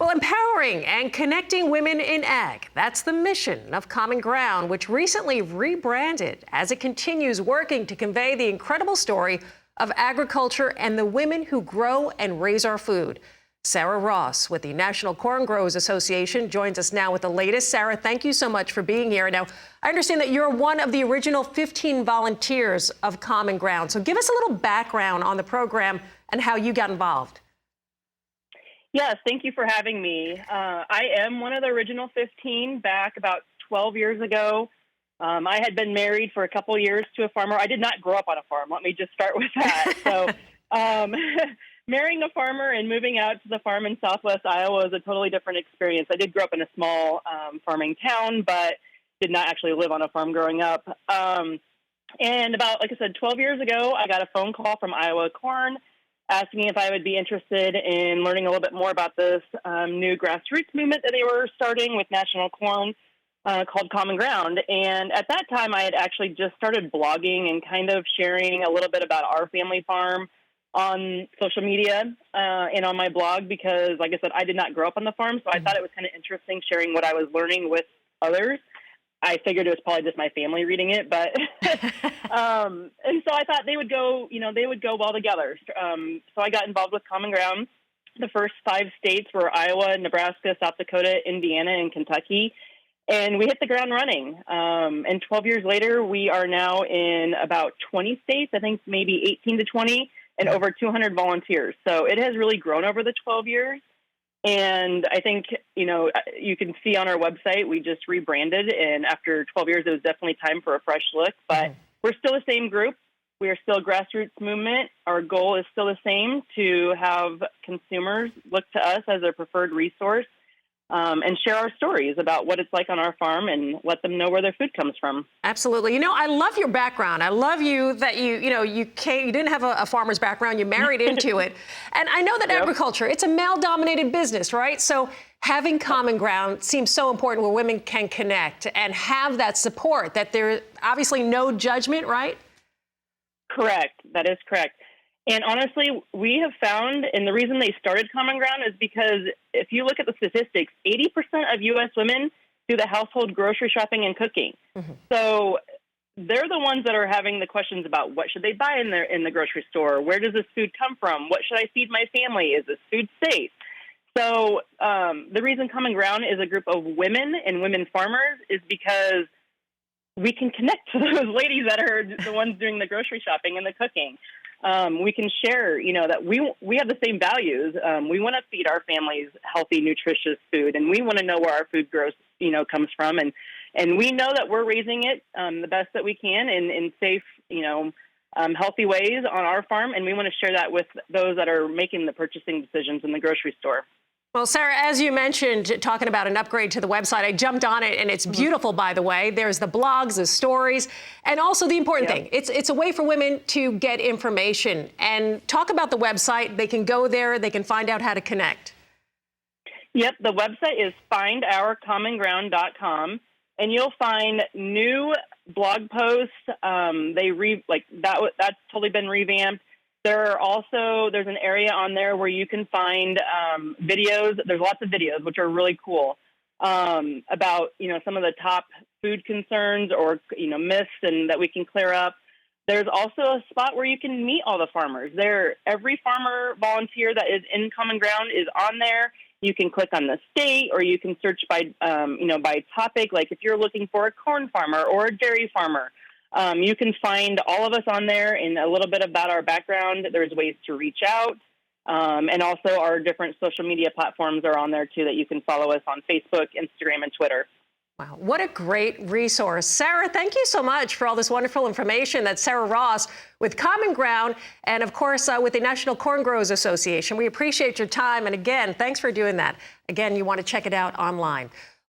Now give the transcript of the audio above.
Well, empowering and connecting women in ag. That's the mission of Common Ground, which recently rebranded as it continues working to convey the incredible story of agriculture and the women who grow and raise our food. Sara Ross with the National Corn Growers Association joins us now with the latest. Sara, thank you so much for being here. Now, I understand that you're one of the original 15 volunteers of Common Ground. So give us a little background on the program and how you got involved. Yes, thank you for having me. I am one of the original 15 back about 12 years ago. I had been married for a couple years to a farmer. I did not grow up on a farm. Let me just start with that. So marrying a farmer and moving out to the farm in Southwest Iowa was a totally different experience. I did grow up in a small farming town, but did not actually live on a farm growing up. And about, like I said, 12 years ago, I got a phone call from Iowa Corn asking me if I would be interested in learning a little bit more about this new grassroots movement that they were starting with National Corn called Common Ground. And at that time, I had actually just started blogging and kind of sharing a little bit about our family farm on social media and on my blog because, like I said, I did not grow up on the farm, so I thought it was kind of interesting sharing what I was learning with others. I figured it was probably just my family reading it, but and so I thought they would go well together. So I got involved with Common Ground. The first 5 states were Iowa, Nebraska, South Dakota, Indiana, and Kentucky, and we hit the ground running. And 12 years later, we are now in about 20 states. I think maybe 18 to 20, and over 200 volunteers. So it has really grown over the 12 years. And I think, you can see on our website, we just rebranded. And after 12 years, it was definitely time for a fresh look. But we're still the same group. We are still a grassroots movement. Our goal is still the same, to have consumers look to us as their preferred resource and share our stories about what it's like on our farm and let them know where their food comes from. Absolutely. I love your background. I love you that you didn't have a farmer's background. You married into it. And I know that agriculture, it's a male-dominated business, right? So having Common Ground seems so important where women can connect and have that support, that there's obviously no judgment, right? Correct. That is correct. And honestly, we have found, and the reason they started Common Ground is because if you look at the statistics, 80% of U.S. women do the household grocery shopping and cooking. So they're the ones that are having the questions about what should they buy in the grocery store? Where does this food come from? What should I feed my family? Is this food safe? So the reason Common Ground is a group of women and women farmers is because we can connect to those ladies that are the ones doing the grocery shopping and the cooking. We can share, that we have the same values. We want to feed our families healthy, nutritious food, and we want to know where our food grows, comes from. And we know that we're raising it the best that we can in safe, healthy ways on our farm. And we want to share that with those that are making the purchasing decisions in the grocery store. Well, Sara, as you mentioned, talking about an upgrade to the website, I jumped on it, and it's beautiful, by the way. There's the blogs, the stories, and also the important thing. It's a way for women to get information. And talk about the website. They can go there. They can find out how to connect. Yep, the website is findourcommonground.com, and you'll find new blog posts. That's totally been revamped. There's an area on there where you can find videos. There's lots of videos, which are really cool, about, some of the top food concerns or, myths and that we can clear up. There's also a spot where you can meet all the farmers. Every farmer volunteer that is in Common Ground is on there. You can click on the state, or you can search by topic. Like if you're looking for a corn farmer or a dairy farmer, you can find all of us on there and a little bit about our background. There's ways to reach out. And also our different social media platforms are on there, too, that you can follow us on Facebook, Instagram, and Twitter. Wow, what a great resource. Sara, thank you so much for all this wonderful information. That's Sara Ross with Common Ground and, of course, with the National Corn Growers Association. We appreciate your time. And, again, thanks for doing that. Again, you want to check it out online.